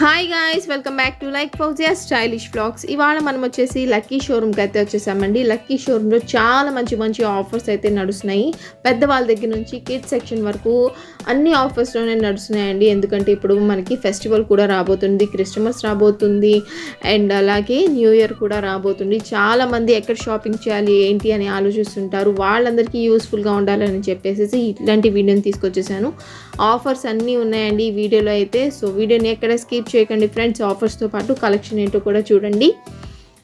Hi guys, welcome back to like Fauzia stylish vlogs. ఇవాళ మనం వచ్చేసి లక్కీ షోరూమ్కి అయితే వచ్చేసామండి. లక్కీ షోరూంలో చాలా మంచి ఆఫర్స్ అయితే నడుస్తున్నాయి. పెద్దవాళ్ళ దగ్గర నుంచి కిడ్స్ సెక్షన్ వరకు అన్ని ఆఫర్స్లోనే నడుస్తున్నాయండి. ఎందుకంటే ఇప్పుడు మనకి ఫెస్టివల్ కూడా రాబోతుంది, క్రిస్మస్ రాబోతుంది, అండ్ అలాగే న్యూ ఇయర్ కూడా రాబోతుంది. చాలామంది ఎక్కడ షాపింగ్ చేయాలి ఏంటి అని ఆలోచిస్తుంటారు. వాళ్ళందరికీ యూస్ఫుల్గా ఉండాలని చెప్పేసి ఇట్లాంటి వీడియోని తీసుకొచ్చేసాను. ఆఫర్స్ అన్నీ ఉన్నాయండి ఈ వీడియోలో అయితే. సో వీడియోని ఎక్కడ స్కిప్ చేయకండి ఫ్రెండ్స్. ఆఫర్స్తో పాటు కలెక్షన్ ఏంటో కూడా చూడండి.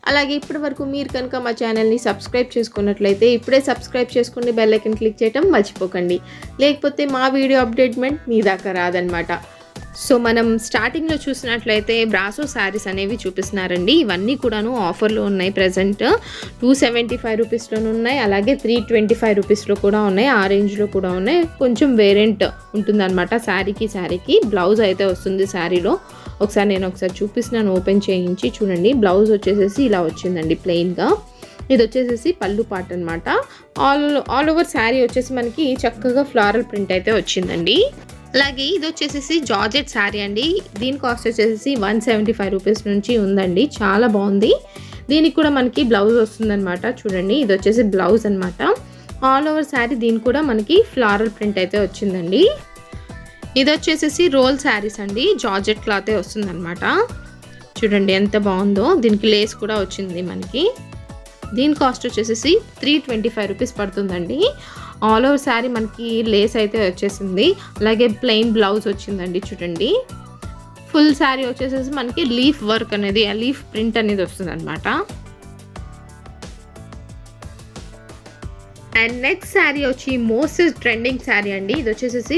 అలాగే ఇప్పటి వరకు మీరు కనుక మా ఛానల్ని సబ్స్క్రైబ్ చేసుకున్నట్లయితే ఇప్పుడే సబ్స్క్రైబ్ చేసుకోండి, బెల్ ఐకాన్ క్లిక్ చేయడం మర్చిపోకండి. లేకపోతే మా వీడియో అప్డేట్మెంట్ మీ దాకా రాదనమాట. సో మనం స్టార్టింగ్లో చూసినట్లయితే బ్రాసో శారీస్ అనేవి చూపిస్తున్నారండి. ఇవన్నీ కూడాను ఆఫర్లో ఉన్నాయి. ప్రజెంట్ 275 రూపీస్లోనూ ఉన్నాయి, అలాగే 325 రూపీస్లో కూడా ఉన్నాయి, ఆ రేంజ్లో కూడా ఉన్నాయి. కొంచెం వేరియంట్ ఉంటుందన్నమాట. శారీకి బ్లౌజ్ అయితే వస్తుంది శారీలో. నేను ఒకసారి చూపిస్తున్నాను, ఓపెన్ చేయించి చూడండి. బ్లౌజ్ వచ్చేసేసి ఇలా వచ్చిందండి ప్లెయిన్గా. ఇది వచ్చేసేసి పళ్ళు పార్ట్ అనమాట. ఆల్ ఓవర్ శారీ వచ్చేసి మనకి చక్కగా ఫ్లారల్ ప్రింట్ అయితే వచ్చిందండి. అలాగే ఇది వచ్చేసేసి జార్జెట్ శారీ అండి. దీని కాస్ట్ వచ్చేసి 175 రూపీస్ నుంచి ఉందండి. చాలా బాగుంది. దీనికి కూడా మనకి బ్లౌజ్ వస్తుందన్నమాట. చూడండి, ఇది వచ్చేసి బ్లౌజ్ అనమాట. ఆల్ ఓవర్ శారీ దీనికి కూడా మనకి ఫ్లారల్ ప్రింట్ అయితే వచ్చిందండి. ఇది వచ్చేసేసి రోల్ శారీస్ అండి. జార్జెట్ క్లాతే వస్తుందన్నమాట. చూడండి ఎంత బాగుందో. దీనికి లేస్ కూడా వచ్చింది మనకి. దీని కాస్ట్ వచ్చేసేసి 325 రూపీస్ పడుతుందండి. ఆల్ ఓవర్ శారీ మనకి లేస్ అయితే వచ్చేసింది. అలాగే ప్లెయిన్ బ్లౌజ్ వచ్చిందండి. చూడండి, ఫుల్ శారీ వచ్చేసేసి మనకి లీఫ్ వర్క్ అనేది, లీఫ్ ప్రింట్ అనేది వస్తుంది అనమాట. అండ్ నెక్స్ట్ శారీ వచ్చి మోస్ట్ ట్రెండింగ్ శారీ అండి. ఇది వచ్చేసేసి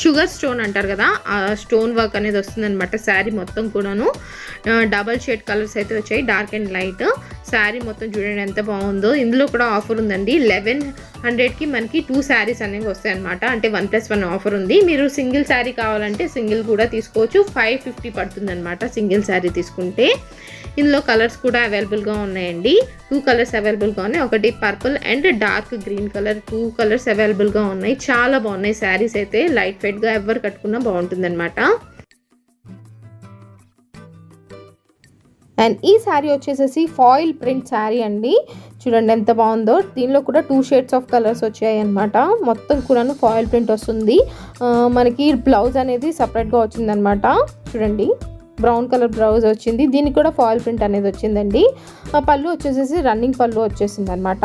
షుగర్ స్టోన్ అంటారు కదా, ఆ స్టోన్ వర్క్ అనేది వస్తుంది అనమాట. శారీ మొత్తం కూడాను డబల్ షేడ్ కలర్స్ అయితే వచ్చాయి, డార్క్ అండ్ లైట్. శారీ మొత్తం చూడండి ఎంత బాగుందో. ఇందులో కూడా ఆఫర్ ఉందండి. 1100కి మనకి 2 శారీస్ అనేవి వస్తాయి అనమాట. అంటే 1+1 ఆఫర్ ఉంది. మీరు సింగిల్ శారీ కావాలంటే సింగిల్ కూడా తీసుకోవచ్చు. 550 పడుతుంది అనమాట సింగిల్ శారీ తీసుకుంటే. ఇందులో కలర్స్ కూడా అవైలబుల్గా ఉన్నాయండి. 2 కలర్స్ అవైలబుల్గా ఉన్నాయి. ఒకటి purple and dark green colour, 2 colours అవైలబుల్గా ఉన్నాయి. చాలా బాగున్నాయి శారీస్ అయితే. లైట్ వెయిట్గా ఎవరు కట్టుకున్నా బాగుంటుంది అనమాట. అండ్ ఈ శారీ వచ్చేసేసి ఫాయిల్ ప్రింట్ శారీ అండి. చూడండి ఎంత బాగుందో. దీనిలో కూడా 2 షేడ్స్ ఆఫ్ కలర్స్ వచ్చాయి అనమాట. మొత్తం కూడాను ఫాయిల్ ప్రింట్ వస్తుంది. మనకి బ్లౌజ్ అనేది సపరేట్గా వచ్చిందనమాట. చూడండి, బ్రౌన్ కలర్ బ్లౌజ్ వచ్చింది. దీనికి కూడా ఫాయిల్ ప్రింట్ అనేది వచ్చిందండి. పళ్ళు వచ్చేసేసి రన్నింగ్ పళ్ళు వచ్చేసింది అనమాట.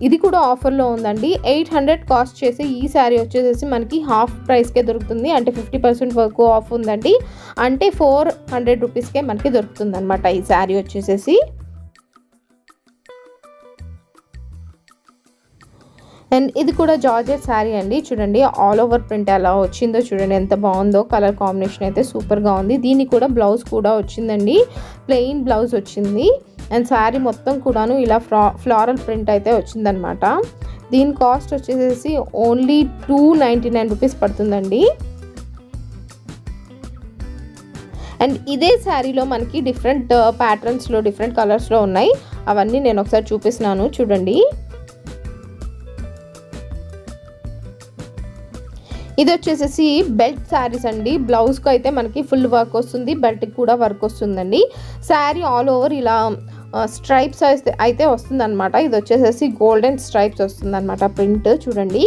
ఇది కూడా ఆఫర్లో ఉందండి. 800 కాస్ట్ చేసి ఈ శారీ వచ్చేసేసి మనకి హాఫ్ ప్రైస్కే దొరుకుతుంది. అంటే 50% వరకు ఆఫ్ ఉందండి. అంటే 400 రూపీస్కే మనకి దొరుకుతుంది అనమాట ఈ శారీ వచ్చేసేసి. అండ్ ఇది కూడా జార్జెట్ శారీ అండి. చూడండి ఆల్ ఓవర్ ప్రింట్ ఎలా వచ్చిందో చూడండి ఎంత బాగుందో. కలర్ కాంబినేషన్ అయితే సూపర్గా ఉంది. దీనికి కూడా బ్లౌజ్ కూడా వచ్చిందండి. ప్లెయిన్ బ్లౌజ్ వచ్చింది. అండ్ శారీ మొత్తం కూడాను ఇలా ఫ్లారల్ ప్రింట్ అయితే వచ్చిందనమాట. దీని కాస్ట్ వచ్చేసేసి ఓన్లీ 299 రూపీస్ పడుతుందండి. అండ్ ఇదే శారీలో మనకి డిఫరెంట్ ప్యాటర్న్స్లో, డిఫరెంట్ కలర్స్లో ఉన్నాయి. అవన్నీ నేను ఒకసారి చూపిస్తున్నాను చూడండి. ఇది వచ్చేసేసి బెల్ట్ శారీస్ అండి. బ్లౌజ్కి అయితే మనకి ఫుల్ వర్క్ వస్తుంది, బెల్ట్కి కూడా వర్క్ వస్తుందండి. శారీ ఆల్ ఓవర్ ఇలా స్ట్రైప్స్ అయితే వస్తుంది అనమాట. ఇది వచ్చేసేసి గోల్డెన్ స్ట్రైప్స్ వస్తుంది అనమాట ప్రింట్. చూడండి,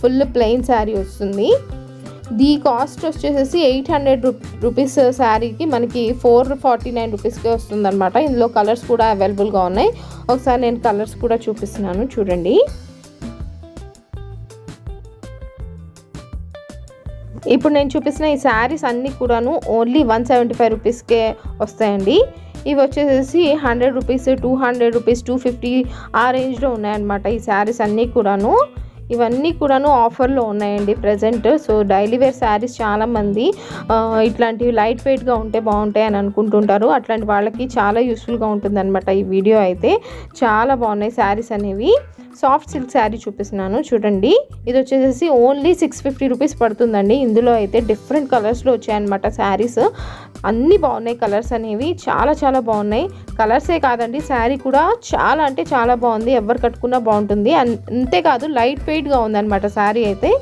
ఫుల్ ప్లెయిన్ శారీ వస్తుంది. దీ కాస్ట్ వచ్చేసేసి 800 రూపీస్ శారీకి మనకి 449 రూపీస్కే వస్తుంది అనమాట. ఇందులో కలర్స్ కూడా అవైలబుల్గా ఉన్నాయి. ఒకసారి నేను కలర్స్ కూడా చూపిస్తున్నాను చూడండి. ఇప్పుడు నేను చూపిస్తున్న ఈ శారీస్ అన్నీ కూడాను ఓన్లీ 175 రూపీస్కే వస్తాయండి. ఇవి వచ్చేసేసి 100 రూపీస్, 200 రూపీస్, 250 ఆ రేంజ్లో ఉన్నాయన్నమాట ఈ శారీస్ అన్నీ కూడాను. ఇవన్నీ కూడాను ఆఫర్లో ఉన్నాయండి present. So daily wear saris చాలామంది ఇట్లాంటివి లైట్ వెయిట్గా ఉంటే బాగుంటాయి అని అనుకుంటుంటారు. అట్లాంటి వాళ్ళకి చాలా యూస్ఫుల్గా ఉంటుందన్నమాట ఈ వీడియో అయితే. చాలా బాగున్నాయి శారీస్ అనేవి. సాఫ్ట్ సిల్క్ శారీ చూపిస్తున్నాను చూడండి. ఇది వచ్చేసేసి ఓన్లీ 650 రూపీస్ పడుతుందండి. ఇందులో అయితే డిఫరెంట్ కలర్స్లో వచ్చాయన్నమాట శారీస్. అన్నీ బాగున్నాయి కలర్స్ అనేవి. చాలా బాగున్నాయి. కలర్సే కాదండి, శారీ కూడా చాలా అంటే చాలా బాగుంది. ఎవరు కట్టుకున్నా బాగుంటుంది. అంతేకాదు లైట్ వెయిట్గా ఉందన్నమాట శారీ అయితే.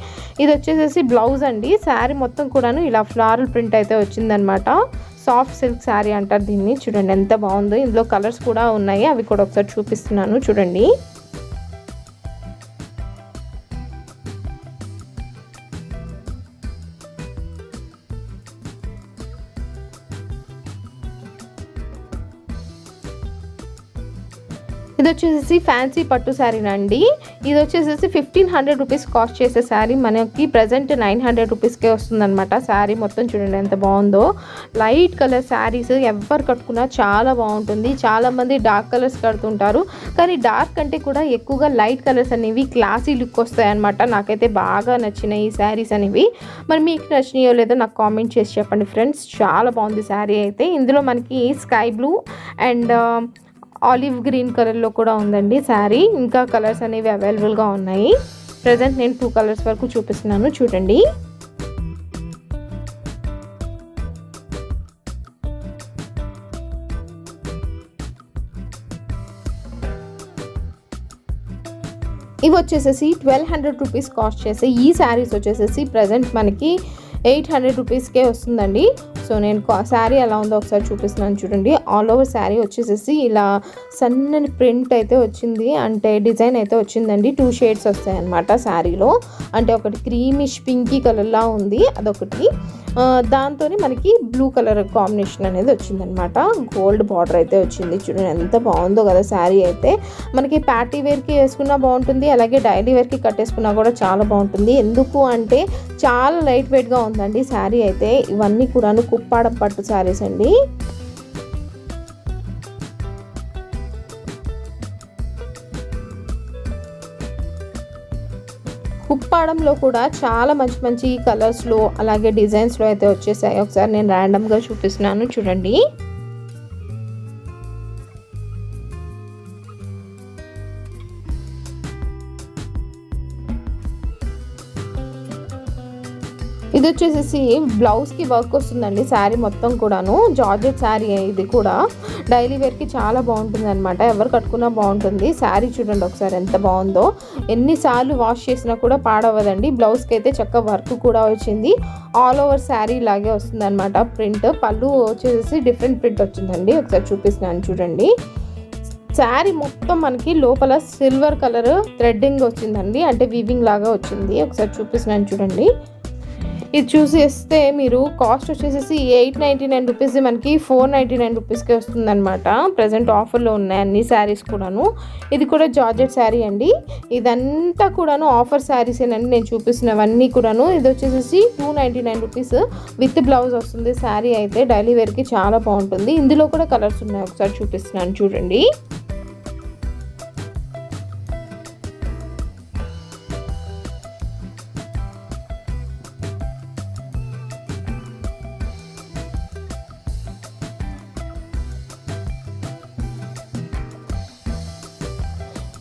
ఇది వచ్చేసేసి బ్లౌజ్ అండి. శారీ మొత్తం కూడాను ఇలా ఫ్లారల్ ప్రింట్ అయితే వచ్చిందనమాట. సాఫ్ట్ సిల్క్ శారీ అంటారు దీన్ని. చూడండి ఎంత బాగుందో. ఇందులో కలర్స్ కూడా ఉన్నాయి, అవి కూడా ఒకసారి చూపిస్తున్నాను చూడండి. ఇది వచ్చేసి ఫ్యాన్సీ పట్టు శారీనండి. ఇది వచ్చేసి 1500 రూపీస్ కాస్ట్ చేసే శారీ మనకి ప్రజెంట్ 900 రూపీస్కే వస్తుందన్నమాట. శారీ మొత్తం చూడండి ఎంత బాగుందో. లైట్ కలర్ శారీస్ ఎవరు కట్టుకున్నా చాలా బాగుంటుంది. చాలామంది డార్క్ కలర్స్ కడుతుంటారు, కానీ డార్క్ కంటే కూడా ఎక్కువగా లైట్ కలర్స్ అనేవి క్లాసీ లుక్ వస్తాయి అనమాట. నాకైతే బాగా నచ్చినాయి ఈ శారీస్ అనేవి. మరి మీకు నచ్చినాయో లేదో నాకు కామెంట్ చేసి చెప్పండి ఫ్రెండ్స్. చాలా బాగుంది శారీ అయితే. ఇందులో మనకి sky blue and olive green కలర్లో కూడా ఉందండి శారీ. ఇంకా కలర్స్ అనేవి అవైలబుల్గా ఉన్నాయి. ప్రజెంట్ నేను 2 కలర్స్ వరకు చూపిస్తున్నాను చూడండి. ఇవి వచ్చేసేసి 1200 రూపీస్ కాస్ట్ చేసే ఈ శారీస్ వచ్చేసేసి ప్రజెంట్ మనకి 800 రూపీస్కే వస్తుందండి. సో నేను శారీ ఎలా ఉందో ఒకసారి చూపిస్తున్నాను చూడండి. ఆల్ ఓవర్ శారీ వచ్చేసేసి ఇలా సన్నని ప్రింట్ అయితే వచ్చింది, అంటే డిజైన్ అయితే వచ్చిందండి. 2 షేడ్స్ వస్తాయి అన్నమాట శారీలో. అంటే ఒకటి క్రీమిష్ పింకీ కలర్లా ఉంది, అదొకటి. దాంతో మనకి బ్లూ కలర్ కాంబినేషన్ అనేది వచ్చిందనమాట. గోల్డ్ బార్డర్ అయితే వచ్చింది. చూడండి ఎంత బాగుందో కదా శారీ అయితే. మనకి పార్టీ వేర్కి వేసుకున్నా బాగుంటుంది, అలాగే డైలీ వేర్కి కట్టేసుకున్నా కూడా చాలా బాగుంటుంది. ఎందుకు అంటే చాలా లైట్ వెయిట్గా ఉందండి శారీ అయితే. ఇవన్నీ కూడాను కుప్పాడం పట్టు శారీస్ అండి. కుప్పాడంలో కూడా చాలా మంచి మంచి కలర్స్లో అలాగే డిజైన్స్లో అయితే వచ్చేసాయి. ఒకసారి నేను ర్యాండమ్గా చూపిస్తున్నాను చూడండి. ఇది వచ్చేసేసి బ్లౌజ్కి వర్క్ వస్తుందండి శారీ మొత్తం కూడాను. జార్జెట్ శారీ ఇది కూడా డైలీ వేర్కి చాలా బాగుంటుంది అనమాట. ఎవరు కట్టుకున్నా బాగుంటుంది. శారీ చూడండి ఒకసారి ఎంత బాగుందో. ఎన్నిసార్లు వాష్ చేసినా కూడా పాడవదండి. బ్లౌజ్కి అయితే చక్కగా వర్క్ కూడా వచ్చింది. ఆల్ ఓవర్ శారీ లాగే వస్తుంది అనమాట ప్రింట్. పళ్ళు వచ్చేసి డిఫరెంట్ ప్రింట్ వచ్చిందండి. ఒకసారి చూపిస్తున్నాను చూడండి. శారీ మొత్తం మనకి లోపల సిల్వర్ కలర్ థ్రెడ్డింగ్ వచ్చిందండి, అంటే వీవింగ్ లాగా వచ్చింది. ఒకసారి చూపిస్తున్నాను చూడండి. ఇది చూసేస్తే మీరు కాస్ట్ వచ్చేసేసి 899 రూపీస్ మనకి 499 రూపీస్కే వస్తుందన్నమాట. ప్రజెంట్ ఆఫర్లో ఉన్నాయి అన్ని శారీస్ కూడాను. ఇది కూడా జార్జెట్ శారీ అండి. ఇదంతా కూడాను ఆఫర్ శారీసేనండి నేను చూపిస్తున్నవన్నీ కూడాను. ఇది వచ్చేసేసి 299 రూపీస్ విత్ బ్లౌజ్ వస్తుంది శారీ అయితే. డైలీ వేర్కి చాలా బాగుంటుంది. ఇందులో కూడా కలర్స్ ఉన్నాయి, ఒకసారి చూపిస్తున్నాను చూడండి.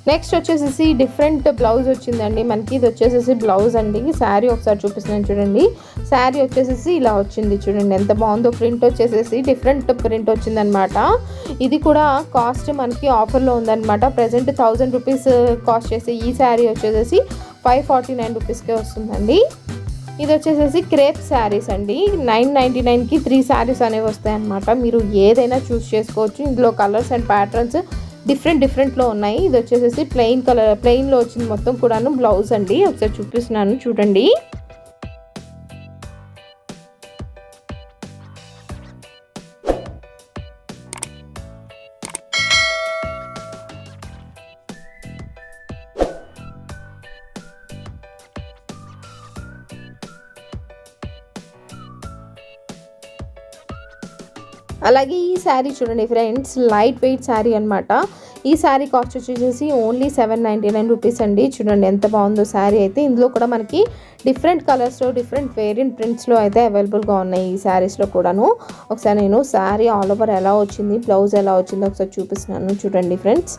నెక్స్ట్ వచ్చేసేసి డిఫరెంట్ బ్లౌజ్ వచ్చిందండి మనకి. ఇది వచ్చేసేసి బ్లౌజ్ అండి. శారీ ఒకసారి చూపిస్తున్నాను చూడండి. శారీ వచ్చేసేసి ఇలా వచ్చింది చూడండి ఎంత బాగుందో. ప్రింట్ వచ్చేసేసి డిఫరెంట్ ప్రింట్ వచ్చిందనమాట. ఇది కూడా కాస్ట్ మనకి ఆఫర్లో ఉందన్నమాట. ప్రజెంట్ 1000 రూపీస్ కాస్ట్ చేసే ఈ శారీ వచ్చేసేసి 549 రూపీస్కే వస్తుందండి. ఇది వచ్చేసేసి క్రేప్ శారీస్ అండి. 999కి 3 శారీస్ అనేవి వస్తాయి అన్నమాట. మీరు ఏదైనా చూస్ చేసుకోవచ్చు. ఇందులో కలర్స్ అండ్ ప్యాటర్న్స్ డిఫరెంట్లో ఉన్నాయి. ఇది వచ్చేసేసి ప్లెయిన్లో వచ్చింది మొత్తం కూడాను బ్లౌజ్ అండి. ఒకసారి చూపిస్తున్నాను చూడండి. అలాగే ఈ శారీ చూడండి ఫ్రెండ్స్, లైట్ వెయిట్ శారీ అనమాట. ఈ శారీ కాస్ట్ వచ్చేసి ఓన్లీ 799 రూపీస్ అండి. చూడండి ఎంత బాగుందో శారీ అయితే. ఇందులో కూడా మనకి డిఫరెంట్ కలర్స్లో డిఫరెంట్ వేరియంట్ ప్రింట్స్లో అయితే అవైలబుల్గా ఉన్నాయి ఈ శారీస్లో కూడాను. ఒకసారి నేను శారీ ఆల్ ఓవర్ ఎలా వచ్చింది, బ్లౌజ్ ఎలా వచ్చిందో ఒకసారి చూపిస్తున్నాను చూడండి ఫ్రెండ్స్.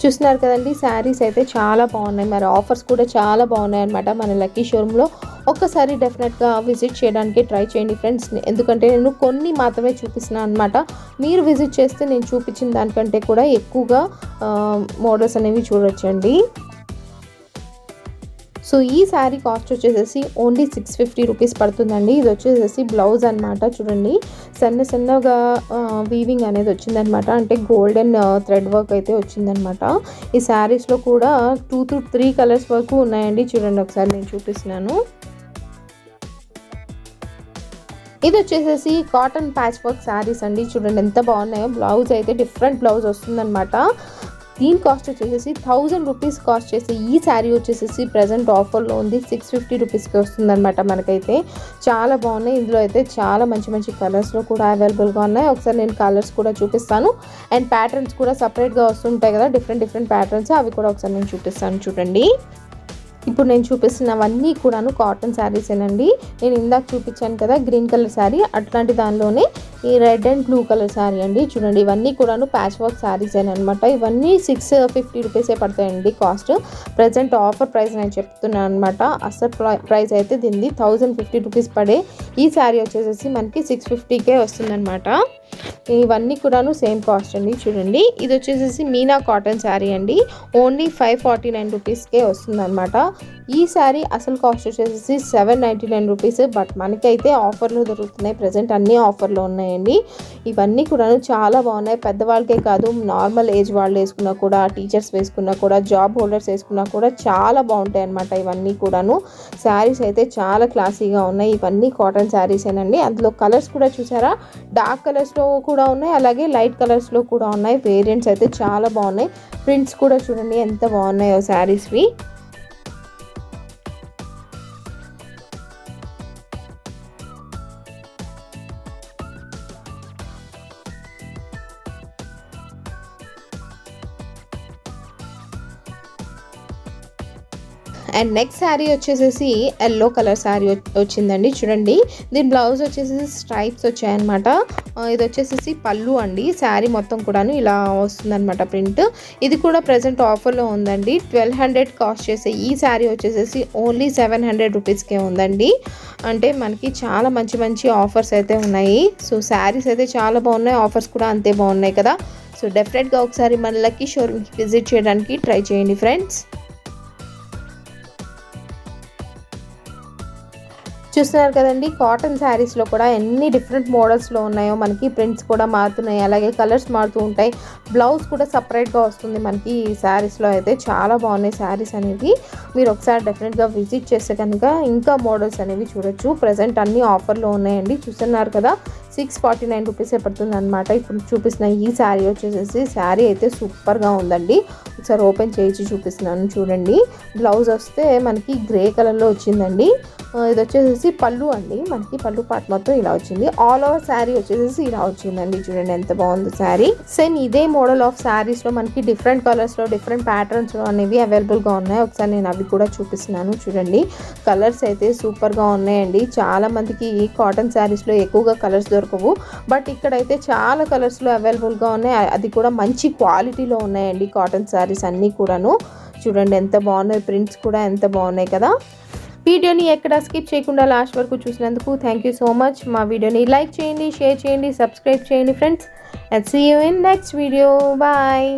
చూస్తున్నారు కదండి, శారీస్ అయితే చాలా బాగున్నాయి. మరి ఆఫర్స్ కూడా చాలా బాగున్నాయి అనమాట మన లక్కీ షోరూంలో. ఒక్కసారి డెఫినెట్గా విజిట్ చేయడానికి ట్రై చేయండి ఫ్రెండ్స్. ఎందుకంటే నేను కొన్ని మాత్రమే చూపిస్తున్నాను అనమాట. మీరు విజిట్ చేస్తే నేను చూపించిన దానికంటే కూడా ఎక్కువగా మోడల్స్ అనేవి చూడొచ్చండి. సో ఈ శారీ కాస్ట్ వచ్చేసేసి ఓన్లీ 650 రూపీస్ పడుతుందండి. ఇది వచ్చేసేసి బ్లౌజ్ అనమాట. చూడండి సన్నగా వీవింగ్ అనేది వచ్చిందనమాట, అంటే గోల్డెన్ థ్రెడ్ వర్క్ అయితే వచ్చిందనమాట. ఈ శారీస్లో కూడా 2 to 3 కలర్స్ వరకు ఉన్నాయండి. చూడండి ఒకసారి నేను చూపిస్తున్నాను. ఇది వచ్చేసేసి కాటన్ ప్యాచ్ వర్క్ శారీస్ అండి. చూడండి ఎంత బాగున్నాయో. బ్లౌజ్ అయితే డిఫరెంట్ బ్లౌజ్ వస్తుందన్నమాట. దీని కాస్ట్ వచ్చేసేసి 1000 రూపీస్ కాస్ట్ చేసే ఈ శారీ వచ్చేసేసి ప్రజెంట్ ఆఫర్లో ఉంది. 650 రూపీస్కి వస్తుందన్నమాట మనకైతే. చాలా బాగున్నాయి. ఇందులో అయితే చాలా మంచి కలర్స్లో కూడా అవైలబుల్గా ఉన్నాయి. ఒకసారి నేను కలర్స్ కూడా చూపిస్తాను. అండ్ ప్యాటర్న్స్ కూడా సపరేట్గా వస్తుంటాయి కదా, డిఫరెంట్ ప్యాటర్న్స్, అవి కూడా ఒకసారి నేను చూపిస్తాను. చూడండి ఇప్పుడు నేను చూపిస్తున్నవన్నీ కూడాను కాటన్ శారీసేనండి. నేను ఇందాక చూపించాను కదా గ్రీన్ కలర్ శారీ, అట్లాంటి దానిలోనే ఈ red and blue colour sari అండి. చూడండి ఇవన్నీ కూడాను ప్యాచ్ వర్క్ శారీస్ అనమాట. ఇవన్నీ 650 రూపీసే పడతాయండి కాస్ట్. ప్రజెంట్ ఆఫర్ ప్రైస్ నేను చెప్తున్నాను అనమాట. అసలు ప్రైస్ అయితే దీనిది 1050 రూపీస్ పడే ఈ శారీ వచ్చేసేసి మనకి 650కే వస్తుందన్నమాట. ఇవన్నీ కూడాను సేమ్ కాస్ట్ అండి. చూడండి ఇది వచ్చేసేసి మీనా కాటన్ శారీ అండి. ఓన్లీ 549 రూపీస్కే వస్తుందన్నమాట. ఈ శారీ అసలు కాస్ట్ వచ్చేసి 799 రూపీస్. బట్ మనకైతే ఆఫర్లో దొరుకుతున్నాయి. ప్రజెంట్ అన్నీ ఆఫర్లో ఉన్నాయండి. ఇవన్నీ కూడా చాలా బాగున్నాయి. పెద్దవాళ్ళకే కాదు, నార్మల్ ఏజ్ వాళ్ళు వేసుకున్నా కూడా, టీచర్స్ వేసుకున్నా కూడా, జాబ్ హోల్డర్స్ వేసుకున్నా కూడా చాలా బాగుంటాయి అన్నమాట. ఇవన్నీ కూడాను శారీస్ అయితే చాలా క్లాసీగా ఉన్నాయి. ఇవన్నీ కాటన్ శారీసేనండి. అందులో కలర్స్ కూడా చూసారా, డార్క్ కలర్స్లో కూడా ఉన్నాయి, అలాగే లైట్ కలర్స్లో కూడా ఉన్నాయి. వేరియంట్స్ అయితే చాలా బాగున్నాయి. ప్రింట్స్ కూడా చూడండి ఎంత బాగున్నాయో శారీస్వి. అండ్ నెక్స్ట్ శారీ వచ్చేసేసి ఎల్లో కలర్ శారీ వచ్చిందండి. చూడండి దీని బ్లౌజ్ వచ్చేసేసి స్ట్రైప్స్ వచ్చాయన్నమాట. ఇది వచ్చేసేసి పళ్ళు అండి. శారీ మొత్తం కూడాను ఇలా వస్తుందన్నమాట ప్రింట్. ఇది కూడా ప్రజెంట్ ఆఫర్లో ఉందండి. 1200 కాస్ట్ చేసే ఈ శారీ వచ్చేసేసి ఓన్లీ 700 రూపీస్కే ఉందండి. అంటే మనకి చాలా మంచి ఆఫర్స్ అయితే ఉన్నాయి. సో శారీస్ అయితే చాలా బాగున్నాయి, ఆఫర్స్ కూడా అంతే బాగున్నాయి కదా. సో డెఫినెట్గా ఒకసారి మన లక్కీ షోరూమ్కి విజిట్ చేయడానికి ట్రై చేయండి ఫ్రెండ్స్. చూస్తున్నారు కదండి కాటన్ శారీస్లో కూడా ఎన్ని డిఫరెంట్ మోడల్స్లో ఉన్నాయో. మనకి ప్రింట్స్ కూడా మారుతున్నాయి, అలాగే కలర్స్ మారుతూ ఉంటాయి. బ్లౌజ్ కూడా సపరేట్గా వస్తుంది మనకి ఈ శారీస్లో. అయితే చాలా బాగున్నాయి శారీస్ అనేవి. మీరు ఒకసారి డెఫినెట్గా విజిట్ చేస్తే కనుక ఇంకా మోడల్స్ అనేవి చూడొచ్చు. ప్రజెంట్ అన్ని ఆఫర్లో ఉన్నాయండి. చూస్తున్నారు కదా 649 రూపీసే పడుతుంది అనమాట. ఇప్పుడు చూపిస్తున్న ఈ శారీ వచ్చేసేసి శారీ అయితే సూపర్గా ఉందండి. ఒకసారి ఓపెన్ చేయించి చూపిస్తున్నాను చూడండి. బ్లౌజ్ వస్తే మనకి గ్రే కలర్లో వచ్చిందండి. ఇది వచ్చేసేసి పళ్ళు అండి. మనకి పళ్ళు పార్ట్ మొత్తం ఇలా వచ్చింది. ఆల్ ఓవర్ శారీ వచ్చేసేసి ఇలా వచ్చిందండి. చూడండి ఎంత బాగుంది శారీ. సేమ్ ఇదే మోడల్ ఆఫ్ శారీస్లో మనకి డిఫరెంట్ కలర్స్లో, డిఫరెంట్ ప్యాటర్న్స్లో అనేవి అవైలబుల్గా ఉన్నాయి. ఒకసారి నేను అవి కూడా చూపిస్తున్నాను చూడండి. కలర్స్ అయితే సూపర్గా ఉన్నాయండి. చాలా మందికి కాటన్ శారీస్లో ఎక్కువగా కలర్స్ దొరకవు, బట్ ఇక్కడైతే చాలా కలర్స్లో అవైలబుల్గా ఉన్నాయి. అది కూడా మంచి క్వాలిటీలో ఉన్నాయండి కాటన్ శారీస్ అన్నీ కూడాను. చూడండి ఎంత బాగున్నాయి, ప్రింట్స్ కూడా ఎంత బాగున్నాయి కదా. వీడియోని ఎక్కడ స్కిప్ చేయకుండా లాస్ట్ వరకు చూసినందుకు థ్యాంక్ యూ సో మచ్. మా వీడియోని లైక్ చేయండి, షేర్ చేయండి, సబ్స్క్రైబ్ చేయండి friends. And see you in next video. Bye.